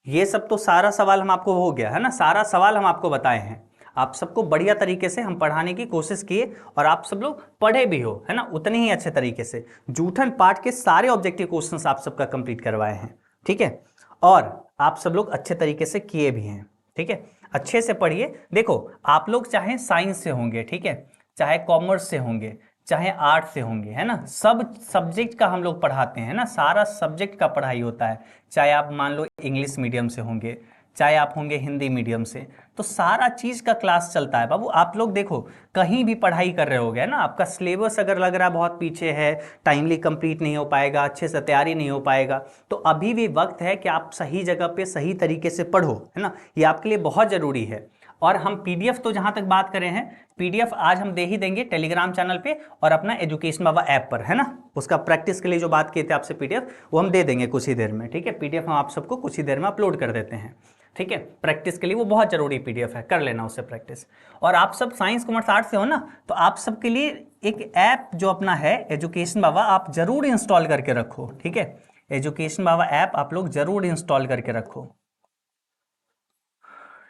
ये सब तो सारा सवाल हम आपको हो गया, है ना, सारा सवाल हम आपको बताए हैं। आप सबको बढ़िया तरीके से हम पढ़ाने की कोशिश किए और आप सब लोग पढ़े भी हो, है ना, उतने ही अच्छे तरीके से। जूठन पाठ के सारे ऑब्जेक्टिव क्वेश्चंस आप सबका कंप्लीट करवाए हैं। ठीक है, और आप सब लोग अच्छे तरीके से किए भी हैं। ठीक है, अच्छे से पढ़िए। देखो, आप लोग चाहे साइंस से होंगे, ठीक है, चाहे कॉमर्स से होंगे, चाहे आर्ट से होंगे, है ना, सब सब्जेक्ट का हम लोग पढ़ाते हैं ना, सारा सब्जेक्ट का पढ़ाई होता है। चाहे आप मान लो इंग्लिश मीडियम से होंगे, चाहे आप होंगे हिंदी मीडियम से, तो सारा चीज का क्लास चलता है बाबू। आप लोग देखो, कहीं भी पढ़ाई कर रहे होगे, है ना, आपका सिलेबस अगर लग रहा है बहुत पीछे है, टाइमली कंप्लीट नहीं हो पाएगा, अच्छे से तैयारी नहीं हो पाएगा, तो अभी भी वक्त है कि आप सही जगह पे सही तरीके से पढ़ो, है ना, ये आपके लिए बहुत जरूरी है। और हम पीडीएफ तो जहां तक बात करें हैं, पीडीएफ आज हम दे ही देंगे टेलीग्राम चैनल पे और अपना एजुकेशन बाबा ऐप पर, है ना। उसका प्रैक्टिस के लिए जो बात किए थे आपसे पीडीएफ, वो हम दे देंगे कुछ ही देर में। ठीक है, पीडीएफ हम आप सबको कुछ ही देर में अपलोड कर देते हैं। ठीक है, प्रैक्टिस के लिए वो बहुत जरूरी पीडीएफ है, कर लेना उससे प्रैक्टिस। और आप सब साइंस कॉमर्स आर्ट्स से हो ना, तो आप सबके लिए एक ऐप जो अपना है एजुकेशन बाबा, आप जरूर इंस्टॉल करके रखो। ठीक है, एजुकेशन बाबा ऐप आप लोग जरूर इंस्टॉल करके रखो।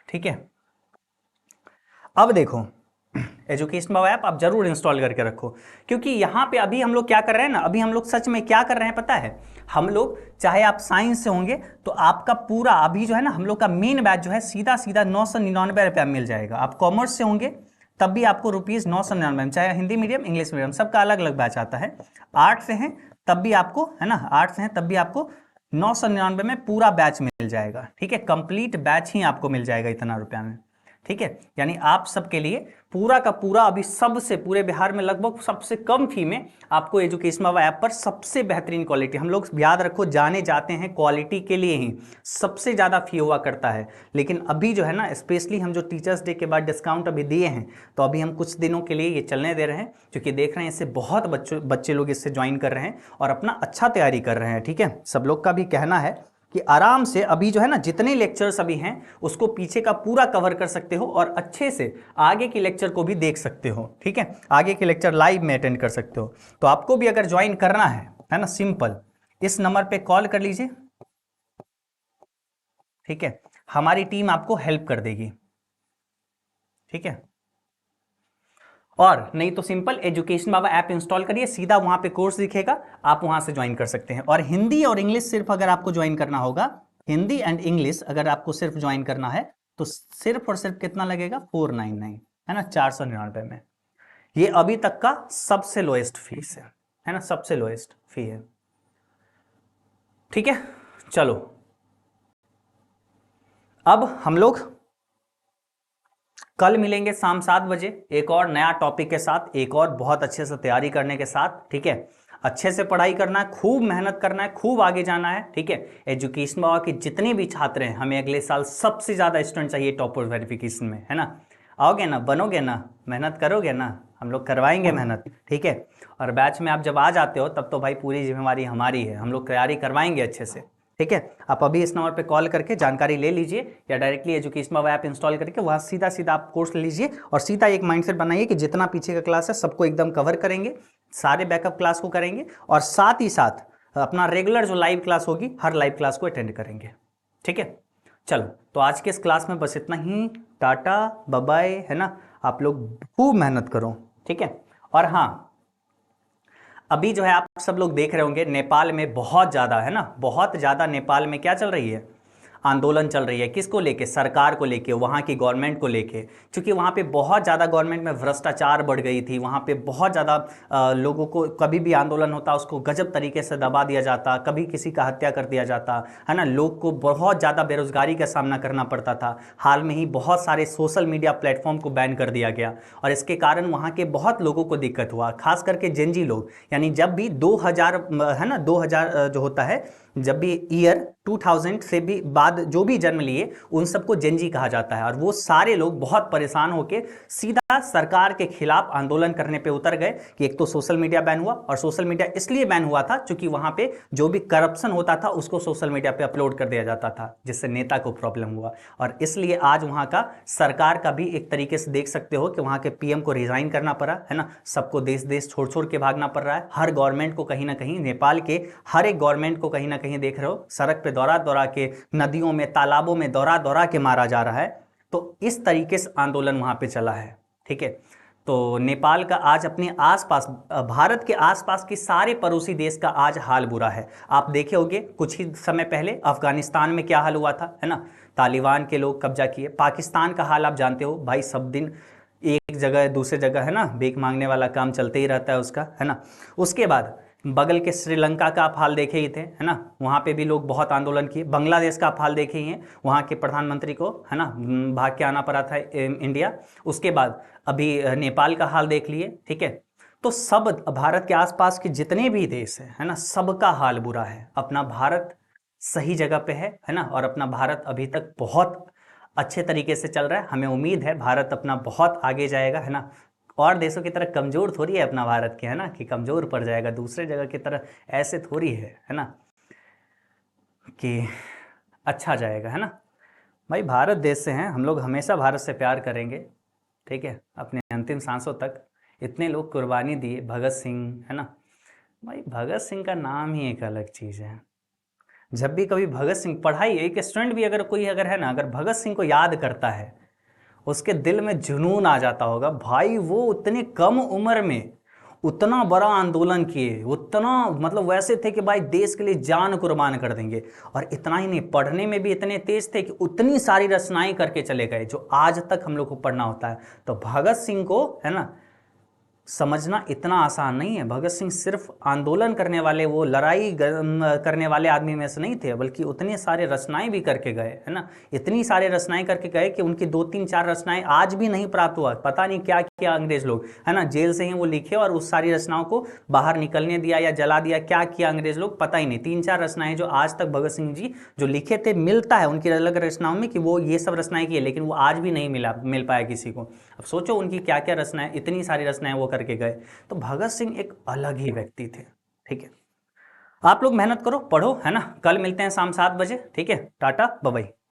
ठीक है, अब देखो, एजुकेशन बाबा ऐप आप जरूर इंस्टॉल करके रखो, क्योंकि यहाँ पे अभी हम लोग क्या कर रहे हैं ना, अभी हम लोग सच में क्या कर रहे हैं पता है? हम लोग, चाहे आप साइंस से होंगे तो आपका पूरा अभी जो है ना, हम लोग का मेन बैच जो है सीधा सीधा 999 रुपया मिल जाएगा। आप कॉमर्स से होंगे तब भी आपको ₹999, चाहे हिंदी मीडियम इंग्लिश मीडियम सबका अलग अलग बैच आता है। आर्ट से हैं तब भी आपको, है ना, आर्ट से हैं तब भी आपको 999 में पूरा बैच मिल जाएगा। ठीक है, कंप्लीट बैच ही आपको मिल जाएगा इतना रुपया में। ठीक है, यानी आप सबके लिए पूरा का पूरा अभी सबसे पूरे बिहार में लगभग सबसे कम फी में आपको एजुकेशन बाबा ऐप पर सबसे बेहतरीन क्वालिटी, हम लोग याद रखो जाने जाते हैं क्वालिटी के लिए ही, सबसे ज़्यादा फी हुआ करता है। लेकिन अभी जो है ना, स्पेशली हम जो टीचर्स डे के बाद डिस्काउंट अभी दिए हैं, तो अभी हम कुछ दिनों के लिए ये चलने दे रहे हैं, क्योंकि देख रहे हैं इससे बहुत बच्चे लोग इससे ज्वाइन कर रहे हैं और अपना अच्छा तैयारी कर रहे हैं। ठीक है, सब लोग का भी कहना है कि आराम से अभी जो है ना, जितने लेक्चर्स अभी हैं उसको पीछे का पूरा कवर कर सकते हो और अच्छे से आगे के लेक्चर को भी देख सकते हो। ठीक है, आगे के लेक्चर लाइव में अटेंड कर सकते हो। तो आपको भी अगर ज्वाइन करना है ना, सिंपल इस नंबर पे कॉल कर लीजिए। ठीक है, हमारी टीम आपको हेल्प कर देगी। ठीक है, और नहीं तो सिंपल एजुकेशन बाबा ऐप इंस्टॉल करिए, सीधा वहां पे कोर्स दिखेगा, आप वहां से ज्वाइन कर सकते हैं। और हिंदी और इंग्लिश सिर्फ अगर आपको ज्वाइन करना होगा, हिंदी एंड इंग्लिश अगर आपको सिर्फ ज्वाइन करना है तो सिर्फ और सिर्फ कितना लगेगा, 499, है ना, 499 में। ये अभी तक का सबसे लोएस्ट फीस है ना, सबसे लोएस्ट फी है। ठीक है, चलो अब हम लोग कल मिलेंगे शाम 7 बजे एक और नया टॉपिक के साथ, एक और बहुत अच्छे से तैयारी करने के साथ। ठीक है, अच्छे से पढ़ाई करना है, खूब मेहनत करना है, खूब आगे जाना है। ठीक है, एजुकेशन बाबा के जितने भी छात्र हैं, हमें अगले साल सबसे ज्यादा स्टूडेंट चाहिए टॉपर वेरिफिकेशन में, है ना। आओगे ना, बनोगे ना, मेहनत करोगे ना, हम लोग करवाएंगे मेहनत। ठीक है, और बैच में आप जब आ जाते हो तब तो भाई पूरी जिम्मेवारी हमारी है, हम लोग तैयारी करवाएंगे अच्छे से। ठीक है, आप अभी इस नंबर पे कॉल करके जानकारी ले लीजिए, या डायरेक्टली एजुकेशन बाबा ऐप इंस्टॉल करके वहाँ सीधा सीधा आप कोर्स ले लीजिए, और सीधा एक माइंडसेट बनाइए कि जितना पीछे का क्लास है सबको एकदम कवर करेंगे, सारे बैकअप क्लास को करेंगे, और साथ ही साथ अपना रेगुलर जो लाइव क्लास होगी हर लाइव क्लास को अटेंड करेंगे। ठीक है, चलो तो आज के इस क्लास में बस इतना ही। टाटा बाय बाय, है ना, आप लोग खूब मेहनत करो। ठीक है, और हाँ अभी जो है आप सब लोग देख रहे होंगे नेपाल में बहुत ज़्यादा, है ना, बहुत ज़्यादा नेपाल में क्या चल रही है, आंदोलन चल रही है। किसको लेके, सरकार को लेके, वहाँ की गवर्नमेंट को लेके, क्योंकि वहाँ पे बहुत ज़्यादा गवर्नमेंट में भ्रष्टाचार बढ़ गई थी। वहाँ पे बहुत ज़्यादा लोगों को कभी भी आंदोलन होता उसको गजब तरीके से दबा दिया जाता, कभी किसी का हत्या कर दिया जाता, है ना, लोग को बहुत ज़्यादा बेरोजगारी का सामना करना पड़ता था। हाल में ही बहुत सारे सोशल मीडिया प्लेटफॉर्म को बैन कर दिया गया, और इसके कारण वहाँ के बहुत लोगों को दिक्कत हुआ, खास करके जेनजी लोग। यानी जब भी 2000, है ना, 2000 जो होता है, जब भी ईयर 2000 से भी बाद जो भी जन्म लिए उन सबको जेनजी कहा जाता है। और वो सारे लोग बहुत परेशान होकर सीधा सरकार के खिलाफ आंदोलन करने पे उतर गए कि एक तो सोशल मीडिया बैन हुआ, और सोशल मीडिया इसलिए बैन हुआ था क्योंकि वहां पे जो भी करप्शन होता था उसको सोशल मीडिया पे अपलोड कर दिया जाता था, जिससे नेता को प्रॉब्लम हुआ। और इसलिए आज वहां का सरकार का भी एक तरीके से देख सकते हो कि वहां के पीएम को रिजाइन करना पड़ा, है ना, सबको देश देश छोड़ छोड़ के भागना पड़ रहा है। हर गवर्नमेंट को कहीं ना कहीं, नेपाल के हर एक गवर्नमेंट को कहीं ना कहीं देख रहे हो सड़क पे दौरा दौरा के, नदियों में तालाबों में दौरा दौरा के मारा जा रहा है। तो इस तरीके से आंदोलन वहां पे चला है। ठीक है, तो नेपाल का आज अपने आसपास, भारत के आसपास के सारे पड़ोसी देश का आज हाल बुरा है। आप देखे होंगे कुछ ही समय पहले अफगानिस्तान में क्या हाल हुआ था, है ना, तालिबान के लोग कब्जा किए। पाकिस्तान का हाल आप जानते हो भाई, सब दिन एक जगह दूसरे जगह, है ना, भीख मांगने वाला काम चलते ही रहता है उसका, है ना। उसके बाद बगल के श्रीलंका का आप हाल देखे ही थे, है ना, वहाँ पे भी लोग बहुत आंदोलन किए। बांग्लादेश का आप हाल देखे ही हैं, वहाँ के प्रधानमंत्री को, है ना, भाग के आना पड़ा था इंडिया। उसके बाद अभी नेपाल का हाल देख लिए। ठीक है, तो सब भारत के आसपास के जितने भी देश हैं, है ना, सबका हाल बुरा है। अपना भारत सही जगह पे है ना, और अपना भारत अभी तक बहुत अच्छे तरीके से चल रहा है। हमें उम्मीद है भारत अपना बहुत आगे जाएगा, है ना, और देशों की तरह कमजोर थोड़ी है अपना भारत के, है ना, कि कमजोर पड़ जाएगा दूसरे जगह की तरह, ऐसे थोड़ी है ना, कि अच्छा जाएगा, है ना। भाई भारत देश से हैं हम लोग, हमेशा भारत से प्यार करेंगे। ठीक है, अपने अंतिम सांसों तक इतने लोग कुर्बानी दिए, भगत सिंह, है ना, भाई भगत सिंह का नाम ही एक अलग चीज़ है। जब भी कभी भगत सिंह पढ़ाई, एक स्टूडेंट भी अगर कोई अगर है ना, अगर भगत सिंह को याद करता है उसके दिल में जुनून आ जाता होगा। भाई वो उतने कम उम्र में उतना बड़ा आंदोलन किए, उतना मतलब वैसे थे कि भाई देश के लिए जान कुर्बान कर देंगे। और इतना ही नहीं, पढ़ने में भी इतने तेज थे कि उतनी सारी रचनाएं करके चले गए जो आज तक हम लोग को पढ़ना होता है। तो भगत सिंह को, है ना, समझना इतना आसान नहीं है। भगत सिंह सिर्फ आंदोलन करने वाले, वो लड़ाई करने वाले आदमी में से नहीं थे, बल्कि उतने सारे रचनाएं भी करके गए, है ना, इतनी सारे रचनाएं करके गए कि उनकी 2-3-4 रचनाएं आज भी नहीं प्राप्त हुआ। पता नहीं क्या किया अंग्रेज लोग, है ना, जेल से ही वो लिखे और उस सारी रचनाओं को बाहर निकलने दिया या जला दिया, क्या किया अंग्रेज लोग पता ही नहीं। 3-4 रचनाएं जो आज तक भगत सिंह जी जो लिखे थे, मिलता है उनकी अलग रचनाओं में कि वो ये सब रचनाएं की है, लेकिन वो आज भी नहीं मिल पाया किसी को। अब सोचो उनकी क्या क्या रचनाएं, इतनी सारी रचनाएं वो करके गए। तो भगत सिंह एक अलग ही व्यक्ति थे। ठीक है, आप लोग मेहनत करो, पढ़ो, है ना, कल मिलते हैं शाम 7 बजे। ठीक है, टाटा बाय बाय।